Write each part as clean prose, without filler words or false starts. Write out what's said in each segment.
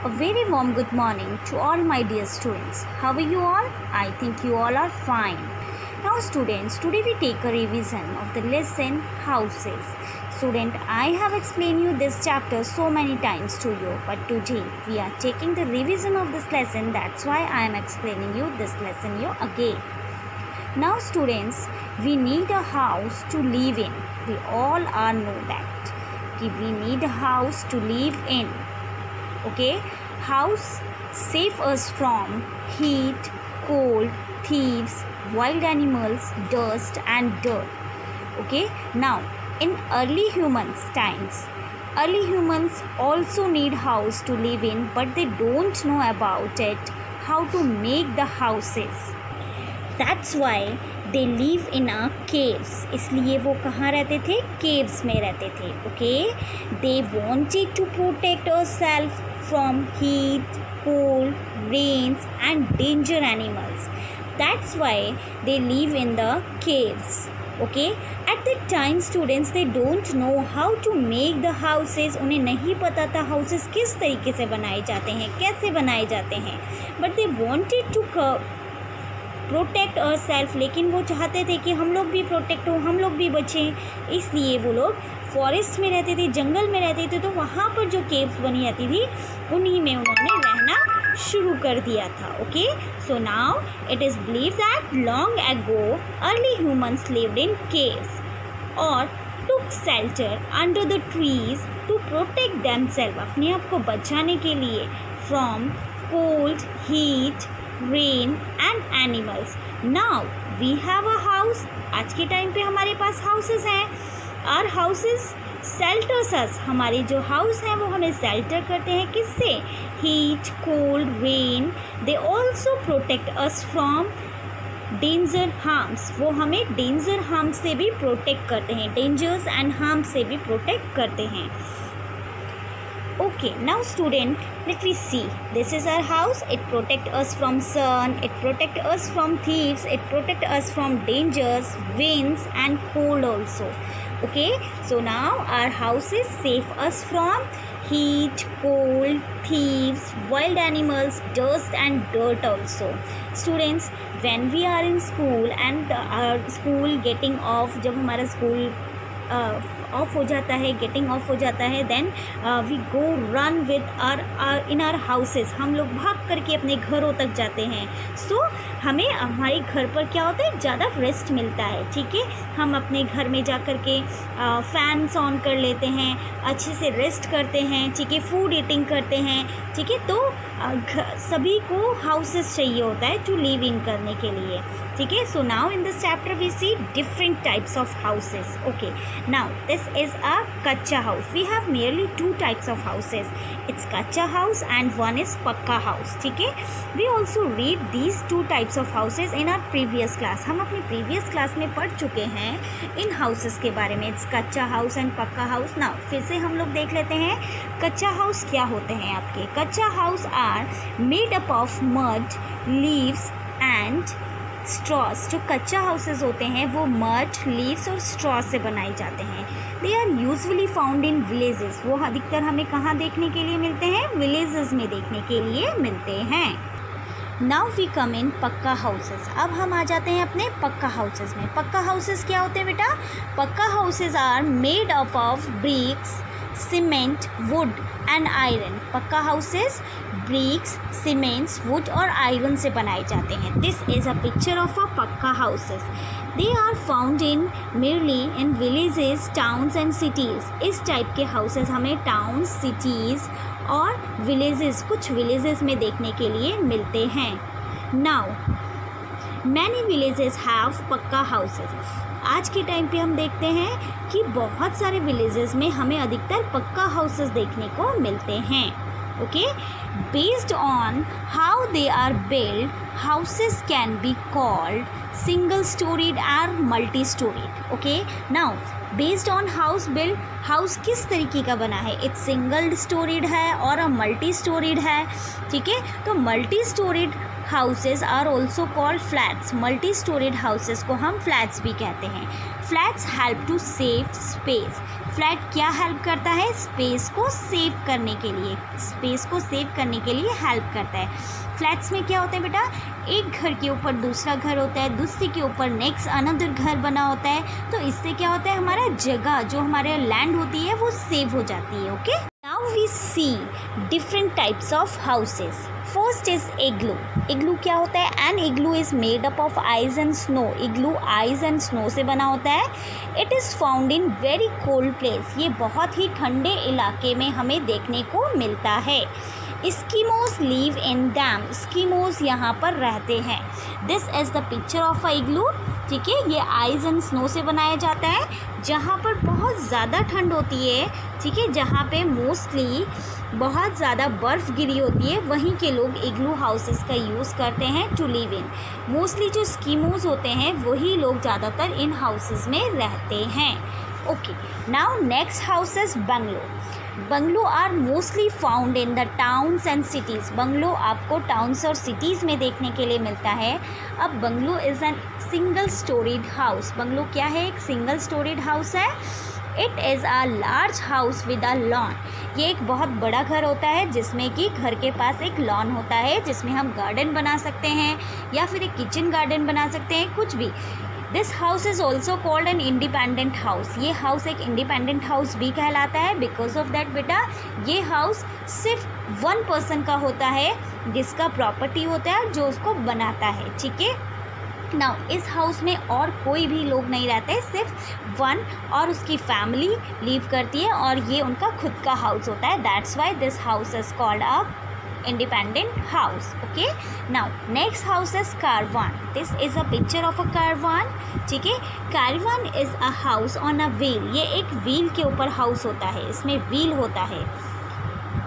A very warm good morning to all my dear students. How are you all? I think you all are fine. Now students, today we take a revision of the lesson houses. Student, I have explained you this chapter so many times to you, but today we are taking the revision of this lesson. That's why I am explaining you this lesson you again. Now students, we need a house to live in. We all are know that. We need a house to live in. Okay, house save us from heat, cold, thieves, wild animals, dust and dirt. Okay, now in early humans times, early humans also need house to live in, but they don't know about it, how to make the houses. That's why they live in a caves. इसलिए वो कहाँ रहते थे? caves में रहते थे. Okay, they wanted to protect ourselves from heat, cold, rains and danger animals. That's why they live in the caves. Okay, at that time students they don't know how to make the houses. उन्हें नहीं पता था houses किस तरीके से बनाए जाते हैं, कैसे बनाए जाते हैं. But they wanted to protect our self, लेकिन वो चाहते थे कि हम लोग भी प्रोटेक्ट हो, हम लोग भी बचें. इसलिए वो लोग फॉरेस्ट में रहते थे, जंगल में रहते थे. तो वहाँ पर जो केव्स बनी जाती थी उन्हीं में उन्होंने रहना शुरू कर दिया था. Okay, so now it is believe that long ago early humans lived in caves और took shelter under the trees to protect themselves, अपने आप को बचाने के लिए from cold, heat, rain and animals. Now we have a house. आज के time पे हमारे पास हाउसेस हैं. आर हाउसेस शेल्टर्स अस, हमारे जो हाउस हैं वो हमें शेल्टर करते हैं. किससे? Heat, cold, rain. They also protect us from danger harms, वो हमें डेंजर हार्म्स से भी प्रोटेक्ट करते हैं, डेंजर्स एंड हार्म्स से भी प्रोटेक्ट करते हैं. Okay, now student, let me see. This is our house. It protect us from sun. It protect us from thieves. It protect us from dangers, winds and cold also. Okay, so now our houses save us from heat, cold, thieves, wild animals, dust and dirt also. Students, when we are in school and our school getting off, जब हमारा school of हो जाता है, getting off हो जाता है, then we go run with our in our houses. हम लोग भाग करके अपने घरों तक जाते हैं. सो हमें हमारे घर पर क्या होता है, ज़्यादा रेस्ट मिलता है. ठीक है, हम अपने घर में जा कर के फैंस ऑन कर लेते हैं, अच्छे से रेस्ट करते हैं. ठीक है, फूड ईटिंग करते हैं. ठीक है, तो सभी को हाउसेस चाहिए होता है टू लिव इन करने के लिए. ठीक है, so now in this chapter we see different types of houses. Okay, now this is a kacha house. We have merely two types of houses. It's kacha house and one is pakka house. ठीक है, we also read these two types of houses in our previous class. हम अपनी previous class में पढ़ चुके हैं इन houses के बारे में. It's kacha house and pakka house. Now फिर से हम लोग देख लेते हैं कच्चा हाउस क्या होते हैं आपके. Kaccha house are made up of mud, leaves and straws. जो कच्चा हाउसेस होते हैं वो मड, लीव्स और स्ट्रॉ से बनाए जाते हैं. They are usually found in villages. वो अधिकतर हमें कहाँ देखने के लिए मिलते हैं? विलेजेस में देखने के लिए मिलते हैं. नाउ वी कम इन पक्का हाउसेस. अब हम आ जाते हैं अपने पक्का हाउसेस में. पक्का हाउसेस क्या होते हैं बेटा? Pucca houses are made up of bricks, cement, wood and iron. Pucca houses bricks, cements, wood और आयरन से बनाए जाते हैं. This is a picture of a pucca houses. They are found in merely in villages, towns and cities. इस type के houses हमें towns, cities और villages, कुछ विलेजेस में देखने के लिए मिलते हैं. Now many villages have pucca houses. आज के टाइम पे हम देखते हैं कि बहुत सारे विलेजेस में हमें अधिकतर पक्का हाउसेस देखने को मिलते हैं. Okay, based on how they are built, houses can be called single storied or multi storied. Okay, now based on house built, house किस तरीके का बना है? It's single storied है और मल्टी स्टोरीड है. ठीक है, तो multi storeyed houses are also called flats. Multi storeyed houses को हम फ्लैट्स भी कहते हैं. Flats help to save space. Flat क्या हेल्प करता है? स्पेस को सेव करने के लिए, स्पेस को सेव करने के लिए हेल्प करता है। फ्लैट्स में क्या होता है बेटा? एक घर के ऊपर दूसरा घर होता है, दूसरे के ऊपर नेक्स्ट अनदर घर बना होता है। तो इससे क्या होता है, हमारा जगह जो हमारे लैंड होती है वो सेव हो जाती है। Okay, now we see different types of houses. First is igloo. Igloo क्या होता है? An igloo is made up of ice and snow. Igloo ice and snow से बना होता है। It is found in very cold place. ये बहुत ही ठंडे इलाके में हमें देखने को मिलता है। स्कीमोज लिव इन डैम। स्कीमोज यहाँ पर रहते हैं। This is the picture of a igloo. ठीक है, ये आइस एंड स्नो से बनाया जाता है। जहाँ पर बहुत ज़्यादा ठंड होती है, ठीक है, जहाँ पे मोस्टली बहुत ज़्यादा बर्फ़ गिरी होती है, वहीं के लोग इग्लू हाउसेस का यूज़ करते हैं टू लिव इन। मोस्टली जो स्कीमोज होते हैं वही लोग ज़्यादातर इन हाउसेस में रहते हैं। Okay, now next house is bungalow. Bungalow are mostly found in the towns and cities. Bungalow आपको टाउन्स और सिटीज़ में देखने के लिए मिलता है। अब bungalow is an single storeyed house. Bungalow क्या है? एक सिंगल स्टोरीड हाउस है। It is a large house with a lawn. ये एक बहुत बड़ा घर होता है जिसमें कि घर के पास एक लॉन होता है, जिसमें हम गार्डन बना सकते हैं या फिर एक किचन गार्डन बना सकते हैं, कुछ भी। This house is also called an independent house. ये हाउस एक इंडिपेंडेंट हाउस भी कहलाता है। बिकॉज ऑफ दैट बेटा, ये हाउस सिर्फ वन पर्सन का होता है, जिसका प्रॉपर्टी होता है, जो उसको बनाता है। ठीक है, नाउ इस हाउस में और कोई भी लोग नहीं रहते, सिर्फ वन और उसकी फैमिली लिव करती है, और ये उनका खुद का हाउस होता है। That's why this house is called a independent house. Okay, now next house is caravan. This is a picture of a caravan. ठीक है, caravan is a house on a wheel. ये एक व्हील के ऊपर house होता है, इसमें wheel होता है।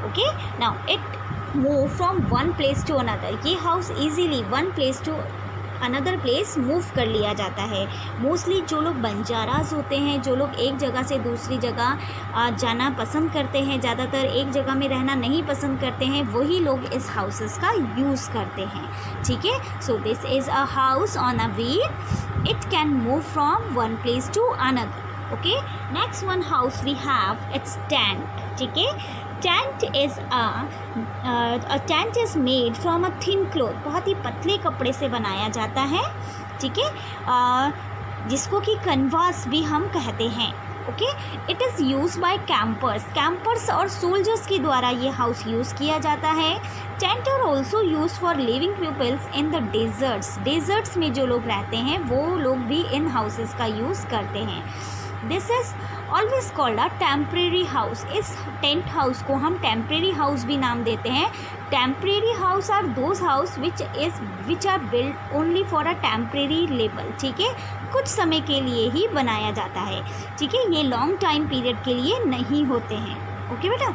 Okay, now it move from one place to another. ये house easily one place to another place move कर लिया जाता है। मोस्टली जो लोग बंजाराज होते हैं, जो लोग एक जगह से दूसरी जगह जाना पसंद करते हैं, ज़्यादातर एक जगह में रहना नहीं पसंद करते हैं, वही लोग इस हाउसेस का यूज़ करते हैं। ठीक है, so this is a house on a wheel. It can move from one place to another. Okay, next one house we have, it's tent. ठीक है, tent is made from a thin cloth. बहुत ही पतले कपड़े से बनाया जाता है। ठीक है, जिसको कि कन्वास भी हम कहते हैं। Okay, it is use by campers और सोल्जर्स के द्वारा ये हाउस यूज़ किया जाता है। Tent are also use for living peoples in the deserts में जो लोग रहते हैं वो लोग भी इन हाउसेस का यूज़ करते हैं। This is always called a temporary house. इस टेंट हाउस को हम टेम्परेरी हाउस भी नाम देते हैं। Temporary house are those house which are build only for a temporary level. ठीक है, कुछ समय के लिए ही बनाया जाता है। ठीक है, ये लॉन्ग टाइम पीरियड के लिए नहीं होते हैं। ओके बेटा,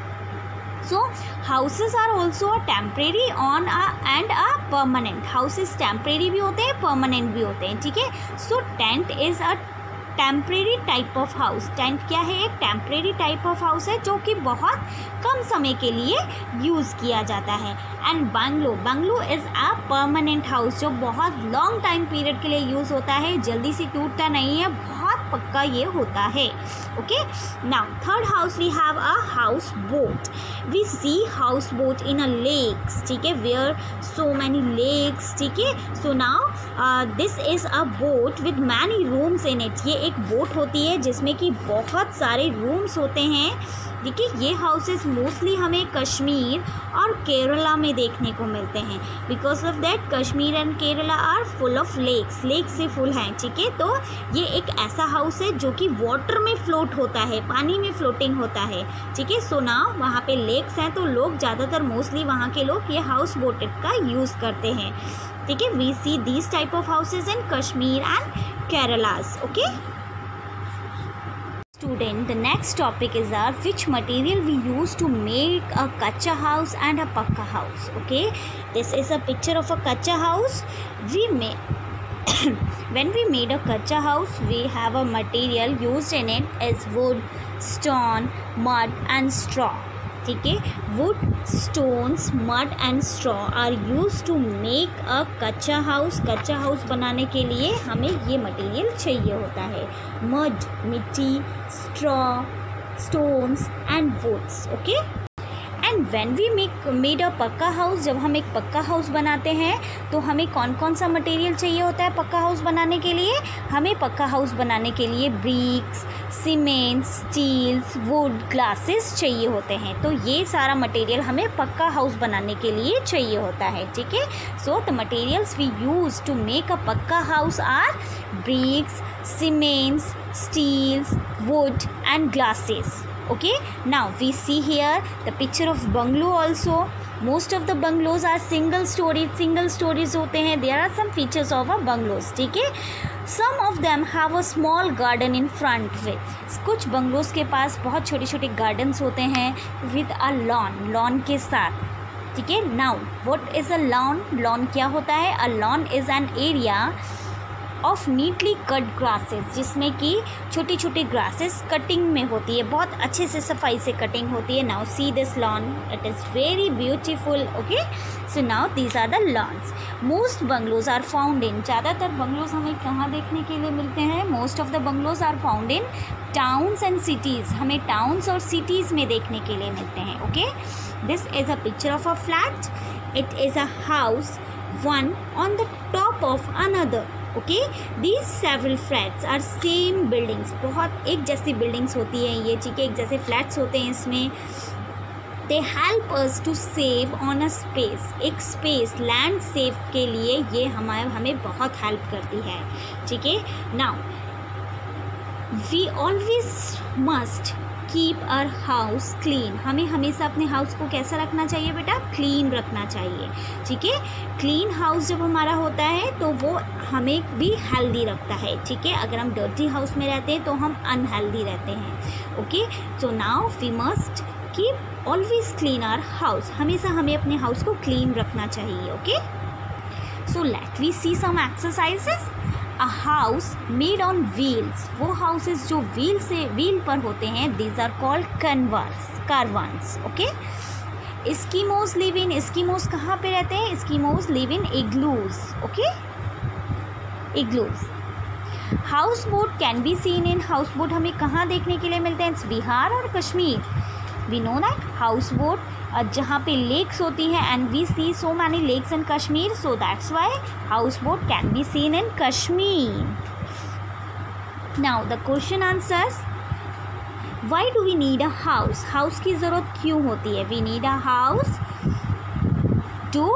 so houses are also a temporary on and a permanent. Houses temporary भी होते हैं, परमानेंट भी होते हैं। ठीक है, so tent is a temporary type of house. Tent क्या है? एक टेम्परेरी टाइप ऑफ हाउस है जो कि बहुत कम समय के लिए यूज़ किया जाता है। And bungalow is a permanent house, जो बहुत लॉन्ग टाइम पीरियड के लिए यूज़ होता है, जल्दी से टूटता नहीं है, बहुत पक्का ये होता है। Okay, now third house we have a house boat. We see house boat in a lakes. ठीक है, वेयर सो मैनी लेक्स। ठीक है, so now this is a boat with many rooms in it. ये एक boat होती है जिसमें कि बहुत सारे रूम्स होते हैं। देखिए, ये हाउसेस मोस्टली हमें कश्मीर और केरला में देखने को मिलते हैं। Because of that Kashmir and Kerala are full of lakes से फुल हैं। ठीक है, तो ये एक ऐसा हाउस है जो कि वाटर में फ्लोट होता है, पानी में फ्लोटिंग होता है। ठीक है, सो नाउ वहाँ पे लेक्स हैं, तो लोग ज़्यादातर मोस्टली वहाँ के लोग ये हाउस बोट का यूज़ करते हैं। ठीक है, we see these type of houses in Kashmir and Keralas. Okay student, the next topic is which material we use to make a kacha house and a pakka house. Okay, this is a picture of a kacha house. When we made a kacha house, we have a material used in it is wood, stone, mud and straw. ठीक है, wood, stones, mud and straw are use to make a कच्चा house. कच्चा house बनाने के लिए हमें ये material चाहिए होता है। मड मिट्टी, straw stones and woods. Okay, and when we made a पक्का हाउस, जब हम एक पक्का हाउस बनाते हैं तो हमें कौन कौन सा मटेरियल चाहिए होता है पक्का हाउस बनाने के लिए? हमें पक्का हाउस बनाने के लिए bricks, cement, steels, wood, glasses चाहिए होते हैं. तो ये सारा मटेरियल हमें पक्का हाउस बनाने के लिए चाहिए होता है. ठीक है, so the materials we use to make a पक्का house are bricks, cements, steels, wood and glasses. Okay, now we see here the picture of bungalow also. Most of the bungalows are single stories होते हैं. There are some features of a bungalows. ठीक है, some of them have a small garden in front with. कुछ bungalows के पास बहुत छोटे छोटे gardens होते हैं with a lawn के साथ. ठीक है, now what is a lawn क्या होता है? A lawn is an area of neatly cut grasses, जिसमें कि छोटी छोटी ग्रासेस कटिंग में होती है, बहुत अच्छे से सफाई से कटिंग होती है. Now see this lawn, it is very beautiful. Okay, so now these are the lawns. Most bungalows are found in, ज़्यादातर बंगलोज हमें कहाँ देखने के लिए मिलते हैं? Most of the bungalows are found in towns and cities. हमें towns और सिटीज़ में देखने के लिए मिलते हैं. Okay, this is a picture of a flat. It is a house one on the top of another. Okay, these several flats are same buildings. बहुत एक जैसी बिल्डिंग्स होती हैं ये. ठीक है, एक जैसे फ्लैट्स होते हैं इसमें. They help us to save on a space. एक स्पेस, लैंड सेव के लिए ये हमें बहुत हेल्प करती है. ठीक है, now we always must keep our house clean. हमें हमेशा अपने हाउस को कैसा रखना चाहिए बेटा? क्लीन रखना चाहिए. ठीक है, क्लीन हाउस जब हमारा होता है तो वो हमें भी हेल्दी रखता है. ठीक है, अगर हम डर्टी हाउस में रहते हैं तो हम अनहेल्दी रहते हैं. Okay, so now we must keep always clean our house. हमेशा हमें अपने हाउस को क्लीन रखना चाहिए. Okay, so let we see some exercises. A house made on wheels. वो हाउसेस जो व्हील पर होते हैं, these are called caravans. Okay, Eskimos live in. Eskimos कहाँ पे रहते हैं? Eskimos live in igloos. Okay, igloos. House boat can be seen in. House boat हमें कहाँ देखने के लिए मिलते हैं? बिहार और Kashmir. We know that house boat जहाँ पे लेक्स होती हैं, and we see so many lakes in Kashmir, so that's why house boat can be seen in Kashmir. Now the question answers. Why do we need a house? House की ज़रूरत क्यों होती है? We need a house to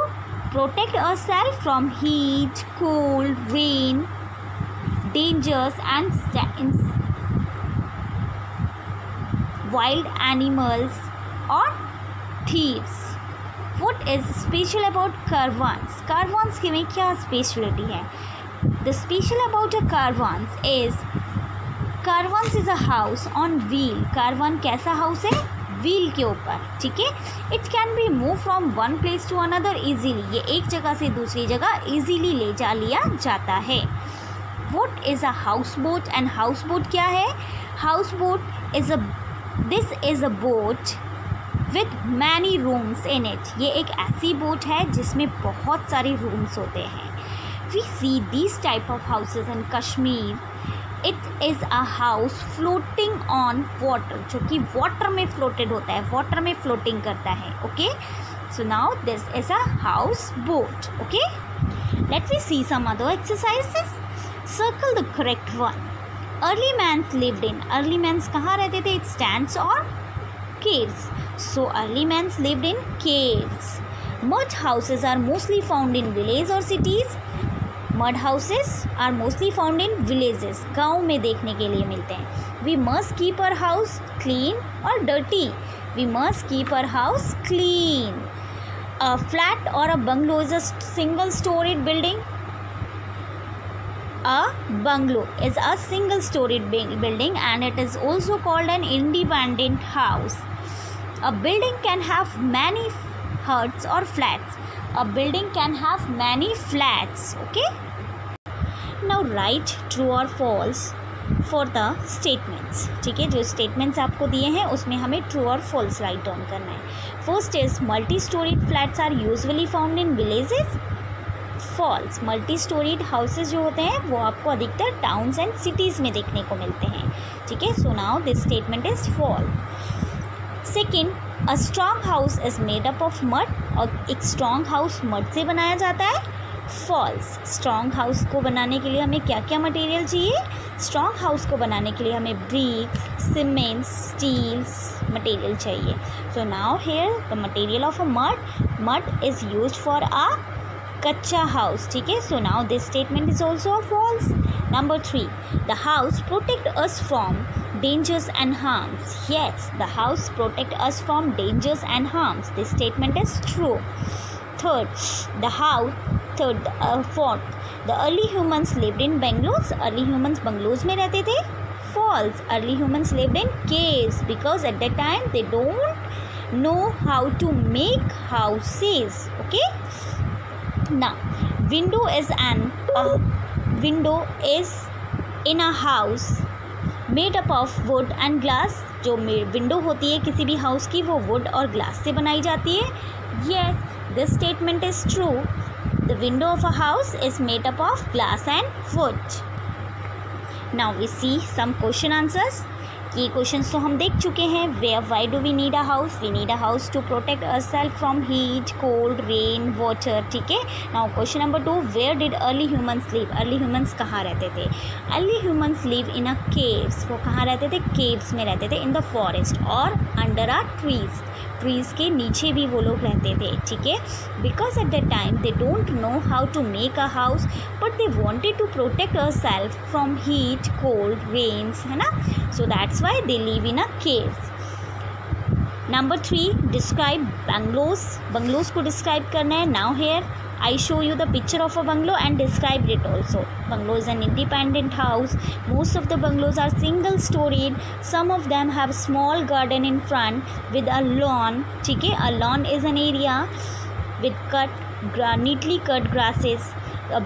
protect ourselves from heat, cold, rain, dangers and wild animals or thieves. What is special about caravans? Caravans के में क्या speciality है? The special about a caravans is a house on wheel. Caravan कैसा house है? Wheel के ऊपर. ठीक है, it can be move from one place to another easily. ये एक जगह से दूसरी जगह इजीली ले जा लिया जाता है. What is a houseboat? and houseboat क्या है? Houseboat is a boat with many rooms in it. ये एक ऐसी बोट है जिसमें बहुत सारे रूम्स होते हैं. We see these type of houses in Kashmir. It is a house floating on water, जो कि water में floated होता है, water में floating करता है. Okay, so now this is a houseboat. Okay, let me see some other exercises. Circle the correct one. Early mans lived in. Early mans कहाँ रहते थे? It stands or caves. So early mans lived in caves. Mud houses are mostly found in villages or cities. Mud houses are mostly found in villages. गाँव में देखने के लिए मिलते हैं. We must keep our house clean or dirty. We must keep our house clean. A flat or a bungalow is a single-storied building. A bungalow is a single-storied building and it is also called an independent house. A building can have many huts or flats. A building can have many flats. Okay. Now write true or false for the statements. ठीक है, जो statements आपको दिए हैं उसमें हमें true और false write down करना है. First is multi-storied flats are usually found in villages. False. Multi storied houses जो होते हैं वो आपको अधिकतर टाउन्स एंड सिटीज़ में देखने को मिलते हैं. ठीक है. So now this statement is false. Second, a strong house is made up of mud. और एक स्ट्रॉन्ग हाउस मड से बनाया जाता है. फॉल्स. स्ट्रॉन्ग हाउस को बनाने के लिए हमें क्या क्या मटेरियल चाहिए? स्ट्रॉन्ग हाउस को बनाने के लिए हमें ब्रिक्स, सीमेंट्स, स्टील्स मटेरियल चाहिए. So now here the material of a mud is used for a कच्चा हाउस. ठीक है. So now this statement is also a false. Number 3, the house protect us from dangers and harms. Yes, the house protect us from dangers and harms. This statement is true. Fourth, the early humans lived in bungalows. Early humans bungalows में रहते थे. False. Early humans lived in caves because at that time they don't know how to make houses. Okay. Now, window is in a house made up of would and glass. जो window होती है किसी भी house की वो would और glass से बनाई जाती है. Yes, this statement is true. The window of a house is made up of glass and wood. Now we see some question answers. ये क्वेश्चंस तो हम देख चुके हैं. Why do we need a house? We need a house to protect ourselves from heat, cold, rain, water. ठीक है. Now question number 2, where did early humans live? Early humans कहाँ रहते थे? Early humans live in a caves. वो कहाँ रहते थे? Caves में रहते थे. इन द फॉरेस्ट और अंडर अ ट्रीज. ट्रीज के नीचे भी वो लोग रहते थे. ठीक है. Because at that time they don't know how to make a house but they wanted to protect ourselves from heat, cold, rains, है ना. So that's why they live in a cave. Number 3, describe bungalows. Bungalows को describe करना है. Now here I show you the picture of a bungalow and describe it also. Bungalow is an independent house. Most of the bungalows are single storied. Some of them have small garden in front with a lawn. ठीक है. A lawn is an area with neatly cut grasses.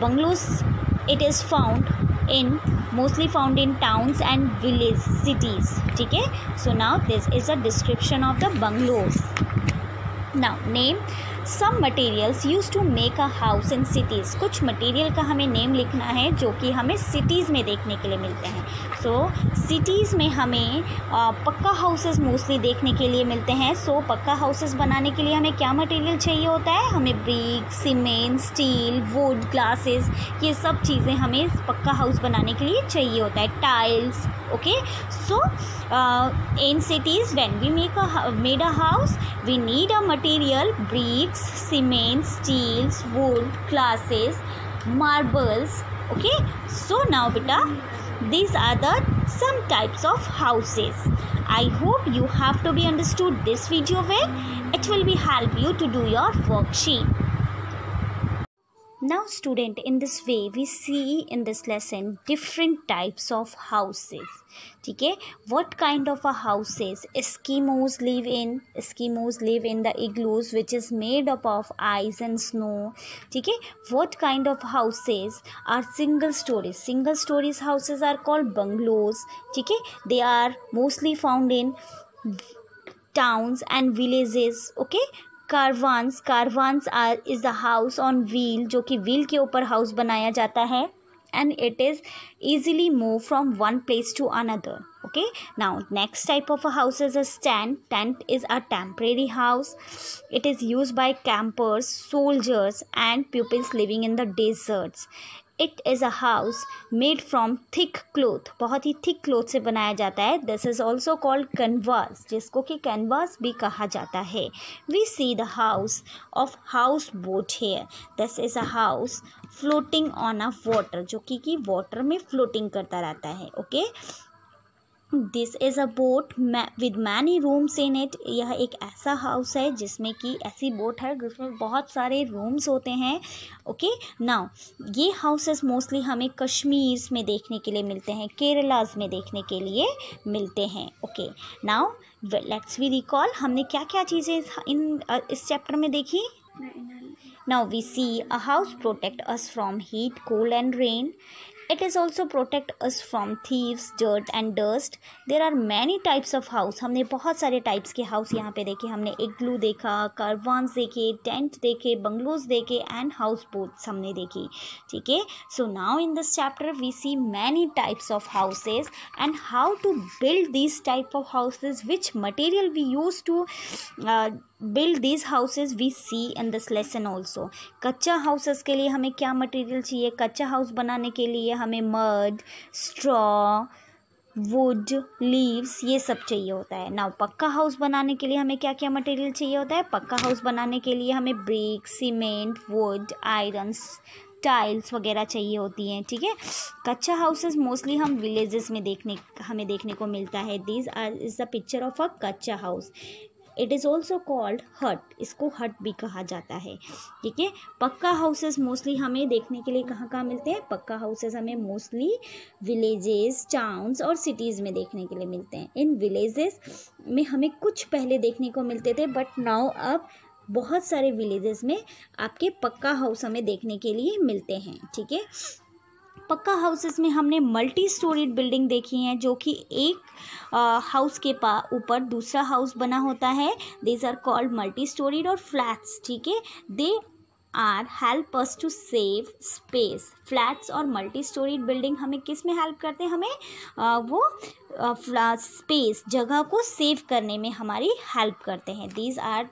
Bungalows, it is mostly found in towns and village cities. ठीक है. So now this is a description of the bungalows. Now name some materials used to make a house in cities. कुछ material का हमें name लिखना है जो कि हमें सिटीज़ में देखने के लिए मिलते हैं. सो सिटीज़ में हमें पक्का हाउसेस मोस्टली देखने के लिए मिलते हैं. सो पक्का हाउसेस बनाने के लिए हमें क्या मटेरियल चाहिए होता है? हमें brick, cement, steel, would, glasses, ये सब चीज़ें हमें पक्का हाउस बनाने के लिए चाहिए होता है. Tiles. Okay. So in cities when we made a house we need a material bricks, cement, steels, wood, glasses, marbles. Okay. So now beta, these are the some types of houses. I hope you have to be understood this video well. It will be help you to do your worksheet. Now student, in this way we see in this lesson different types of houses. ठीक है. What kind of a houses Eskimos live in? Eskimos live in the igloos which is made up of ice and snow. ठीक है. What kind of houses are single stories? Single stories houses are called bungalows. ठीक है. They are mostly found in towns and villages. Okay. Caravans is the house on wheel, जो कि wheel के ऊपर house बनाया जाता है. and it is easily moved from one place to another. Okay. Now next type of a house is a tent is a temporary house. It is used by campers, soldiers and pupils living in the deserts. It is a house made from thick cloth. बहुत ही thick cloth से बनाया जाता है. This is also called canvas, जिसको कि canvas भी कहा जाता है. We see the house of houseboat here. This is a house floating on a water, जो कि water में floating करता रहता है. Okay. This is a boat with many rooms in it. यह एक ऐसा हाउस है जिसमें कि ऐसी बोट है जिसमें बहुत सारे रूम्स होते हैं. ओके. नाउ ये हाउसेस मोस्टली हमें कश्मीर में देखने के लिए मिलते हैं, केरलाज में देखने के लिए मिलते हैं. Okay. Now let's we recall हमने क्या क्या चीज़ें इस चैप्टर में देखी. Now we see a house protect us from heat, cold and rain. It is also protect us from thieves, dirt and dust. There are many types of house. हमने बहुत सारे types के house यहाँ पे देखे. हमने igloo देखा, caravans देखे, tent देखे, bungalows देखे and house boats हमने देखी. ठीक है. So now in this chapter we see many types of houses and how to build these type of houses, which material we use to build these houses we see in this lesson also. कच्चा houses के लिए हमें क्या material चाहिए? कच्चा house बनाने के लिए हमें mud, straw, wood, leaves ये सब चाहिए होता है. नाउ पक्का हाउस बनाने के लिए हमें क्या क्या मटेरियल चाहिए होता है? पक्का हाउस बनाने के लिए हमें brick, cement, would, irons, tiles वगैरह चाहिए होती हैं. ठीक है. कच्चा हाउसेस मोस्टली हम विलेजेस में हमें देखने को मिलता है. This is the picture of a कच्चा house. It is also called hut. इसको हट भी कहा जाता है. ठीक है. पक्का हाउसेस मोस्टली हमें देखने के लिए कहाँ मिलते हैं? पक्का हाउसेस हमें मोस्टली विलेजेस, टाउन्स और सिटीज़ में देखने के लिए मिलते हैं. इन विलेजेस में हमें कुछ पहले देखने को मिलते थे, बट नाउ अब बहुत सारे विलेजेस में आपके पक्का हाउस हमें देखने के लिए मिलते हैं. ठीक है. पक्का हाउसेस में हमने मल्टी स्टोरीड बिल्डिंग देखी हैं, जो कि एक हाउस के ऊपर दूसरा हाउस बना होता है. These are called multi storied और फ्लैट्स. ठीक है. They are help us to save space. Flats और मल्टी स्टोरीड बिल्डिंग हमें किस में हेल्प करते हैं? हमें वो स्पेस, जगह को सेव करने में हमारी हेल्प करते हैं. These are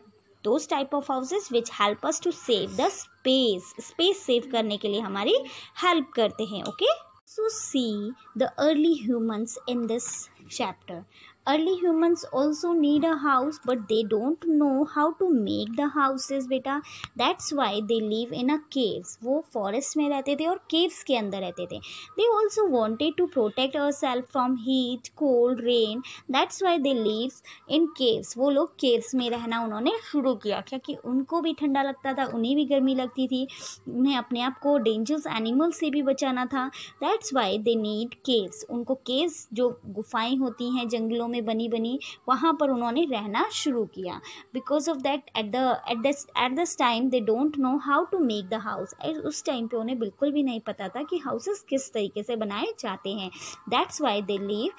those type of houses which help us to save the space save करने के लिए हमारी help करते हैं. okay, so see the early humans in this chapter. Early humans also need a house, but they don't know how to make the houses बेटा. That's why they live in a caves. वो forest में रहते थे और caves के अंदर रहते थे. They also wanted to protect ourselves from heat, cold, rain. That's why they live in caves. वो लोग caves में रहना उन्होंने शुरू किया, क्योंकि उनको भी ठंडा लगता था, उन्हें भी गर्मी लगती थी, उन्हें अपने आप को डेंजरस एनिमल से भी बचाना था. That's why they need caves. उनको caves, जो गुफाएं होती हैं जंगलों में बनी वहाँ पर उन्होंने रहना शुरू किया. Because of that at this time they don't know how to make the house. उस टाइम पे उन्हें बिल्कुल भी नहीं पता था कि हाउसेस किस तरीके से बनाए जाते हैं. That's why they live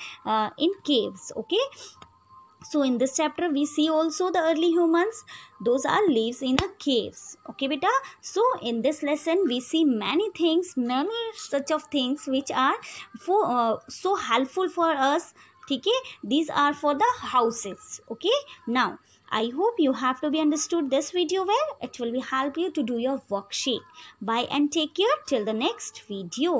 in caves. Okay. So in this chapter we see also the early humans, those are lives in a caves. Okay beta. So in this lesson we see many things, many such of things which are so helpful for us. ठीक है. These are for the houses. Okay. Now I hope you have to be understood this video well. It will be help you to do your worksheet. Bye and take care till the next video.